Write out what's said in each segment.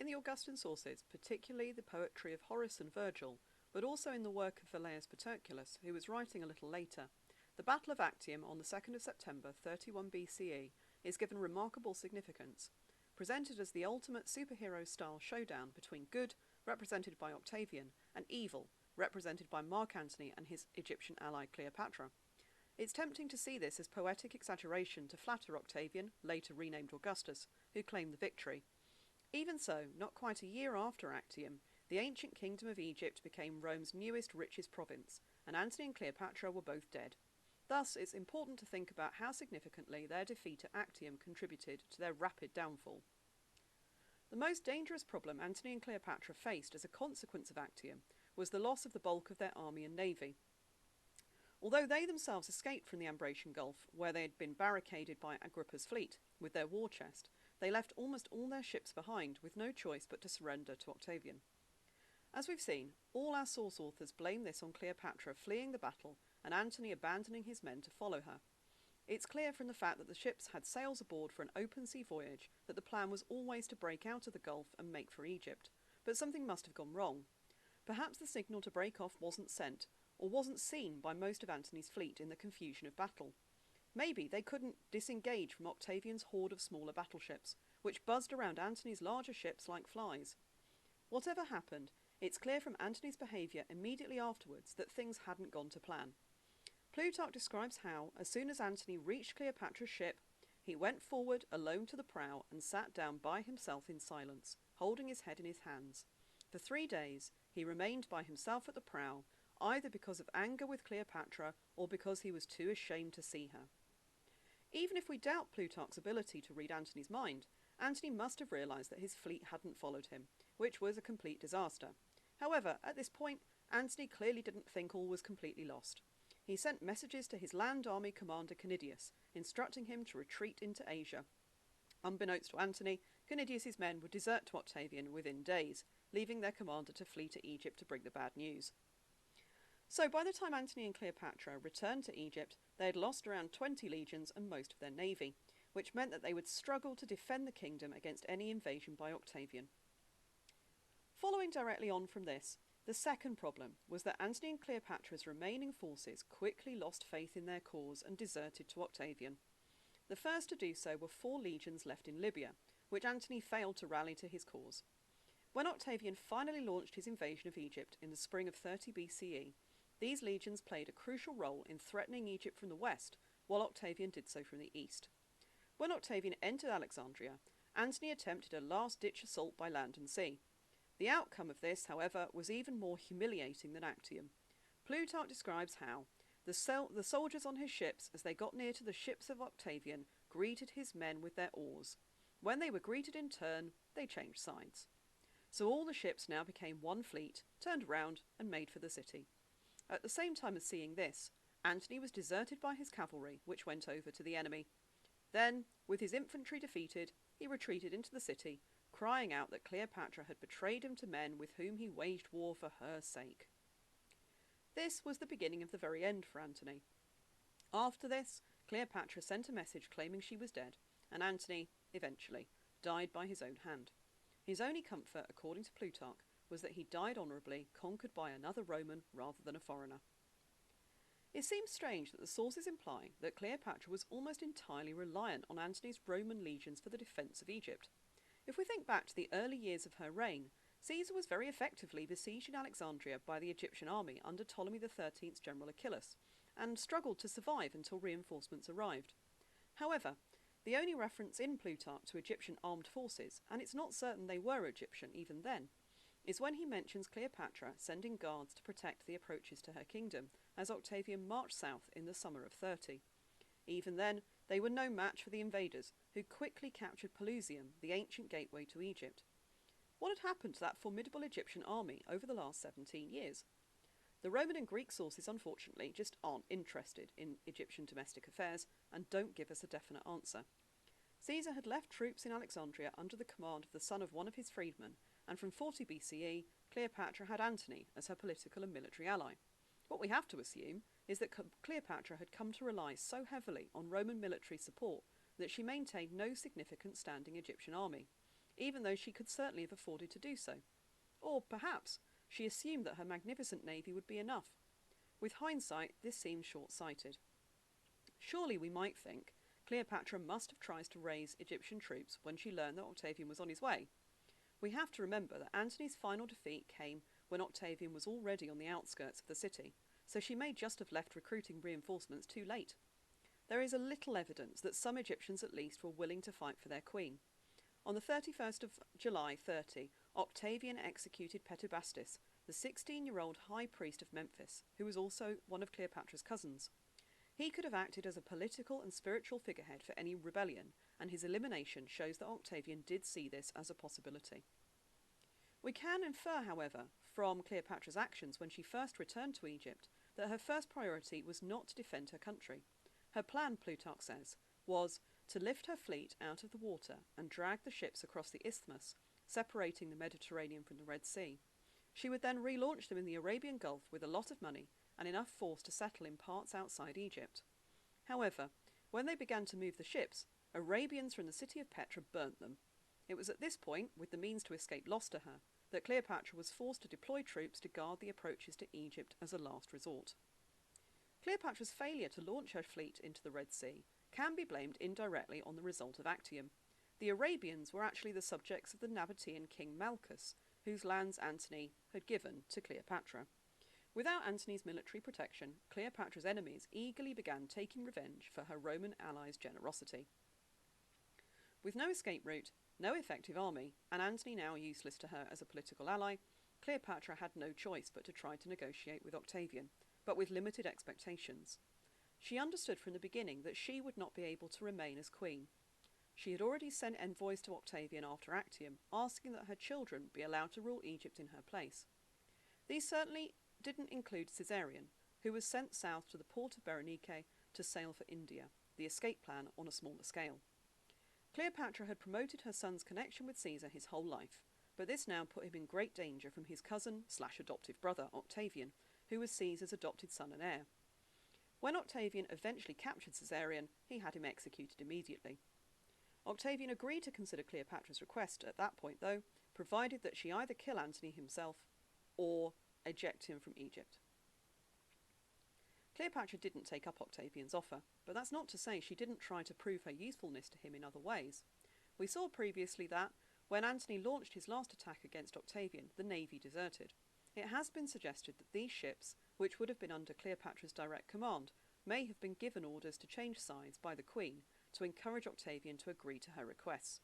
In the Augustan sources, particularly the poetry of Horace and Virgil, but also in the work of Velleius Paterculus, who was writing a little later, the Battle of Actium on the 2nd of September 31 BCE is given remarkable significance, presented as the ultimate superhero-style showdown between good, represented by Octavian, and evil, represented by Mark Antony and his Egyptian ally Cleopatra. It's tempting to see this as poetic exaggeration to flatter Octavian, later renamed Augustus, who claimed the victory. Even so, not quite a year after Actium, the ancient kingdom of Egypt became Rome's newest, richest province, and Antony and Cleopatra were both dead. Thus, it's important to think about how significantly their defeat at Actium contributed to their rapid downfall. The most dangerous problem Antony and Cleopatra faced as a consequence of Actium was the loss of the bulk of their army and navy. Although they themselves escaped from the Ambracian Gulf, where they had been barricaded by Agrippa's fleet with their war chest, they left almost all their ships behind, with no choice but to surrender to Octavian. As we've seen, all our source authors blame this on Cleopatra fleeing the battle and Antony abandoning his men to follow her. It's clear from the fact that the ships had sails aboard for an open sea voyage that the plan was always to break out of the Gulf and make for Egypt, but something must have gone wrong. Perhaps the signal to break off wasn't sent, or wasn't seen by most of Antony's fleet in the confusion of battle. Maybe they couldn't disengage from Octavian's horde of smaller battleships, which buzzed around Antony's larger ships like flies. Whatever happened, it's clear from Antony's behaviour immediately afterwards that things hadn't gone to plan. Plutarch describes how, as soon as Antony reached Cleopatra's ship, he went forward alone to the prow and sat down by himself in silence, holding his head in his hands. For 3 days he remained by himself at the prow, either because of anger with Cleopatra or because he was too ashamed to see her. Even if we doubt Plutarch's ability to read Antony's mind, Antony must have realised that his fleet hadn't followed him, which was a complete disaster. However, at this point, Antony clearly didn't think all was completely lost. He sent messages to his land army commander Canidius, instructing him to retreat into Asia. Unbeknownst to Antony, Canidius's men would desert to Octavian within days, leaving their commander to flee to Egypt to bring the bad news. So by the time Antony and Cleopatra returned to Egypt, they had lost around 20 legions and most of their navy, which meant that they would struggle to defend the kingdom against any invasion by Octavian. Following directly on from this, the second problem was that Antony and Cleopatra's remaining forces quickly lost faith in their cause and deserted to Octavian. The first to do so were 4 legions left in Libya, which Antony failed to rally to his cause. When Octavian finally launched his invasion of Egypt in the spring of 30 BCE, these legions played a crucial role in threatening Egypt from the west, while Octavian did so from the east. When Octavian entered Alexandria, Antony attempted a last-ditch assault by land and sea. The outcome of this, however, was even more humiliating than Actium. Plutarch describes how the soldiers on his ships, as they got near to the ships of Octavian, greeted his men with their oars. When they were greeted in turn, they changed sides. So all the ships now became one fleet, turned round and made for the city. At the same time as seeing this, Antony was deserted by his cavalry, which went over to the enemy. Then, with his infantry defeated, he retreated into the city, crying out that Cleopatra had betrayed him to men with whom he waged war for her sake. This was the beginning of the very end for Antony. After this, Cleopatra sent a message claiming she was dead, and Antony, eventually, died by his own hand. His only comfort, according to Plutarch, was that he died honourably, conquered by another Roman rather than a foreigner. It seems strange that the sources imply that Cleopatra was almost entirely reliant on Antony's Roman legions for the defence of Egypt. If we think back to the early years of her reign, Caesar was very effectively besieged in Alexandria by the Egyptian army under Ptolemy XIII's general Achillas, and struggled to survive until reinforcements arrived. However, the only reference in Plutarch to Egyptian armed forces, and it's not certain they were Egyptian even then, is when he mentions Cleopatra sending guards to protect the approaches to her kingdom as Octavian marched south in the summer of 30. Even then, they were no match for the invaders, who quickly captured Pelusium, the ancient gateway to Egypt. What had happened to that formidable Egyptian army over the last 17 years? The Roman and Greek sources, unfortunately, just aren't interested in Egyptian domestic affairs and don't give us a definite answer. Caesar had left troops in Alexandria under the command of the son of one of his freedmen, and from 40 BCE, Cleopatra had Antony as her political and military ally. What we have to assume is that Cleopatra had come to rely so heavily on Roman military support that she maintained no significant standing Egyptian army. even though she could certainly have afforded to do so. Or perhaps she assumed that her magnificent navy would be enough. With hindsight, this seems short-sighted. Surely, we might think, Cleopatra must have tried to raise Egyptian troops when she learned that Octavian was on his way. We have to remember that Antony's final defeat came when Octavian was already on the outskirts of the city, so she may just have left recruiting reinforcements too late. There is a little evidence that some Egyptians at least were willing to fight for their queen. On the 31st of July 30, Octavian executed Petubastis, the 16-year-old high priest of Memphis, who was also one of Cleopatra's cousins. He could have acted as a political and spiritual figurehead for any rebellion, and his elimination shows that Octavian did see this as a possibility. We can infer, however, from Cleopatra's actions when she first returned to Egypt, that her first priority was not to defend her country. Her plan, Plutarch says, was to lift her fleet out of the water and drag the ships across the isthmus, separating the Mediterranean from the Red Sea. She would then relaunch them in the Arabian Gulf with a lot of money and enough force to settle in parts outside Egypt. However, when they began to move the ships, Arabians from the city of Petra burnt them. It was at this point, with the means to escape lost to her, that Cleopatra was forced to deploy troops to guard the approaches to Egypt as a last resort. Cleopatra's failure to launch her fleet into the Red Sea can be blamed indirectly on the result of Actium. The Arabians were actually the subjects of the Nabatean king Malchus, whose lands Antony had given to Cleopatra. Without Antony's military protection, Cleopatra's enemies eagerly began taking revenge for her Roman allies' generosity. With no escape route, no effective army, and Antony now useless to her as a political ally, Cleopatra had no choice but to try to negotiate with Octavian, but with limited expectations. She understood from the beginning that she would not be able to remain as queen. She had already sent envoys to Octavian after Actium, asking that her children be allowed to rule Egypt in her place. These certainly didn't include Caesarion, who was sent south to the port of Berenike to sail for India, the escape plan on a smaller scale. Cleopatra had promoted her son's connection with Caesar his whole life, but this now put him in great danger from his cousin/adoptive brother, Octavian, who was Caesar's adopted son and heir. When Octavian eventually captured Caesarion, he had him executed immediately. Octavian agreed to consider Cleopatra's request at that point, though, provided that she either kill Antony himself or eject him from Egypt. Cleopatra didn't take up Octavian's offer, but that's not to say she didn't try to prove her usefulness to him in other ways. We saw previously that, when Antony launched his last attack against Octavian, the navy deserted. It has been suggested that these ships, which would have been under Cleopatra's direct command, may have been given orders to change sides by the Queen to encourage Octavian to agree to her requests.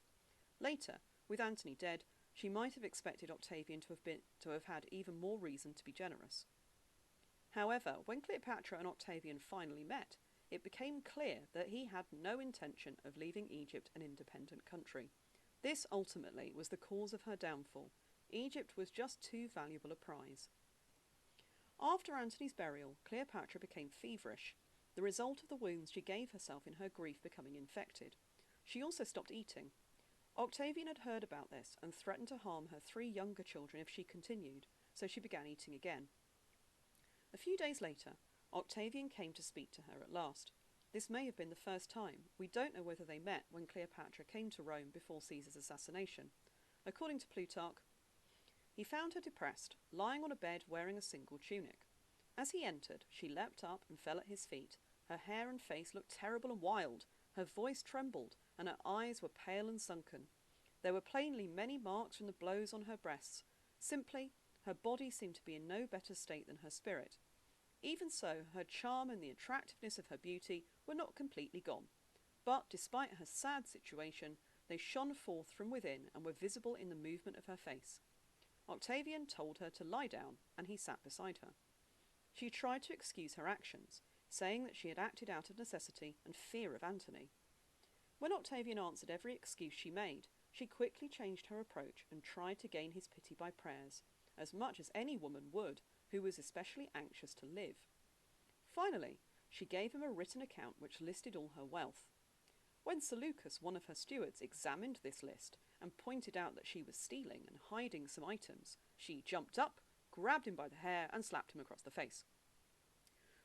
Later, with Antony dead, she might have expected Octavian to have had even more reason to be generous. However, when Cleopatra and Octavian finally met, it became clear that he had no intention of leaving Egypt an independent country. This ultimately was the cause of her downfall. Egypt was just too valuable a prize. After Antony's burial, Cleopatra became feverish, the result of the wounds she gave herself in her grief becoming infected. She also stopped eating. Octavian had heard about this and threatened to harm her 3 younger children if she continued, so she began eating again. A few days later, Octavian came to speak to her at last. This may have been the first time. We don't know whether they met when Cleopatra came to Rome before Caesar's assassination. According to Plutarch, he found her depressed, lying on a bed wearing a single tunic. As he entered, she leapt up and fell at his feet. Her hair and face looked terrible and wild. Her voice trembled, and her eyes were pale and sunken. There were plainly many marks from the blows on her breasts. Simply, her body seemed to be in no better state than her spirit. Even so, her charm and the attractiveness of her beauty were not completely gone. But despite her sad situation, they shone forth from within and were visible in the movement of her face. Octavian told her to lie down, and he sat beside her. She tried to excuse her actions, saying that she had acted out of necessity and fear of Antony. When Octavian answered every excuse she made, she quickly changed her approach and tried to gain his pity by prayers, as much as any woman would who was especially anxious to live. Finally, she gave him a written account which listed all her wealth. When Seleucus, one of her stewards, examined this list and pointed out that she was stealing and hiding some items, she jumped up, grabbed him by the hair and slapped him across the face.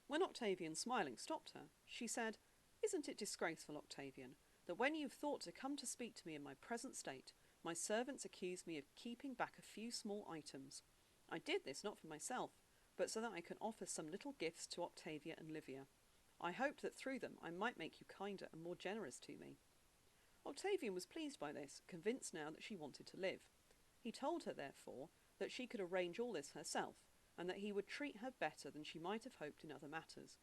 When Octavian, smiling, stopped her, she said, "Isn't it disgraceful, Octavian, that when you've thought to come to speak to me in my present state, My servants accuse me of keeping back a few small items. I did this not for myself, but so that I can offer some little gifts to Octavia and Livia. I hoped that through them I might make you kinder and more generous to me." Octavian was pleased by this, convinced now that she wanted to live. He told her, therefore, that she could arrange all this herself, and that he would treat her better than she might have hoped in other matters.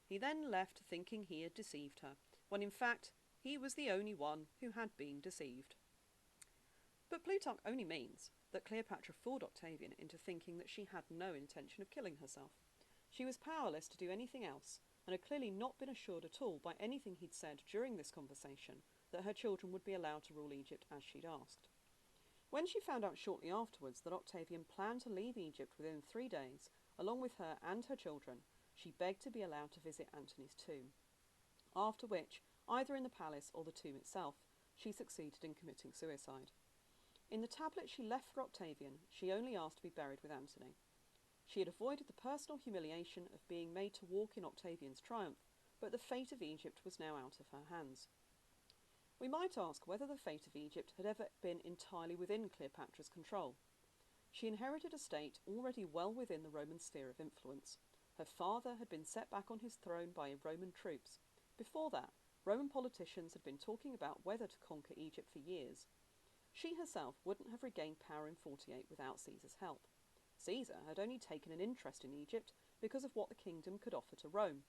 He then left thinking he had deceived her, when in fact he was the only one who had been deceived. But Plutarch only means that Cleopatra fooled Octavian into thinking that she had no intention of killing herself. She was powerless to do anything else, and had clearly not been assured at all by anything he'd said during this conversation that her children would be allowed to rule Egypt as she'd asked. When she found out shortly afterwards that Octavian planned to leave Egypt within 3 days, along with her and her children, she begged to be allowed to visit Antony's tomb. After which, either in the palace or the tomb itself, she succeeded in committing suicide. In the tablet she left for Octavian, she only asked to be buried with Antony. She had avoided the personal humiliation of being made to walk in Octavian's triumph, but the fate of Egypt was now out of her hands. We might ask whether the fate of Egypt had ever been entirely within Cleopatra's control. She inherited a state already well within the Roman sphere of influence. Her father had been set back on his throne by Roman troops. Before that, Roman politicians had been talking about whether to conquer Egypt for years. She herself wouldn't have regained power in 48 without Caesar's help. Caesar had only taken an interest in Egypt because of what the kingdom could offer to Rome: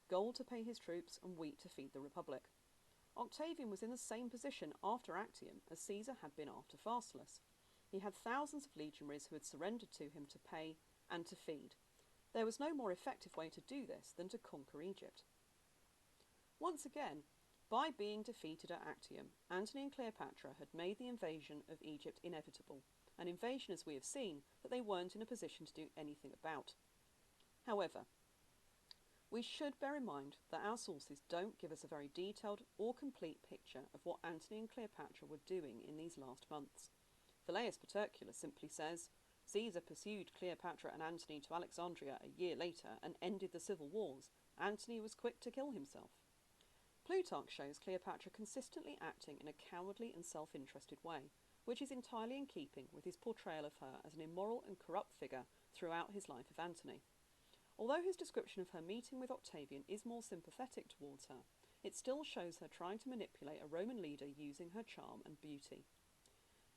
gold to pay his troops and wheat to feed the Republic. Octavian was in the same position after Actium as Caesar had been after Pharsalus. He had thousands of legionaries who had surrendered to him to pay and to feed. There was no more effective way to do this than to conquer Egypt. Once again, by being defeated at Actium, Antony and Cleopatra had made the invasion of Egypt inevitable, an invasion, as we have seen, that they weren't in a position to do anything about. However, we should bear in mind that our sources don't give us a very detailed or complete picture of what Antony and Cleopatra were doing in these last months. Velleius Paterculus simply says, "Caesar pursued Cleopatra and Antony to Alexandria a year later and ended the civil wars. Antony was quick to kill himself." Plutarch shows Cleopatra consistently acting in a cowardly and self-interested way, which is entirely in keeping with his portrayal of her as an immoral and corrupt figure throughout his life of Antony. Although his description of her meeting with Octavian is more sympathetic towards her, it still shows her trying to manipulate a Roman leader using her charm and beauty.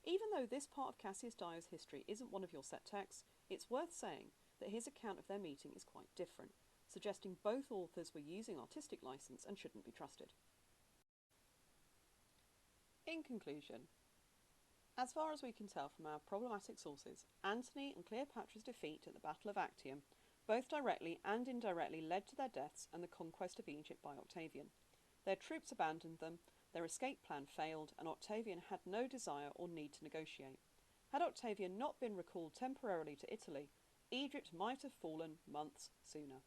Even though this part of Cassius Dio's history isn't one of your set texts, it's worth saying that his account of their meeting is quite different, suggesting both authors were using artistic license and shouldn't be trusted. In conclusion, as far as we can tell from our problematic sources, Antony and Cleopatra's defeat at the Battle of Actium both directly and indirectly led to their deaths and the conquest of Egypt by Octavian. Their troops abandoned them, their escape plan failed, and Octavian had no desire or need to negotiate. Had Octavian not been recalled temporarily to Italy, Egypt might have fallen months sooner.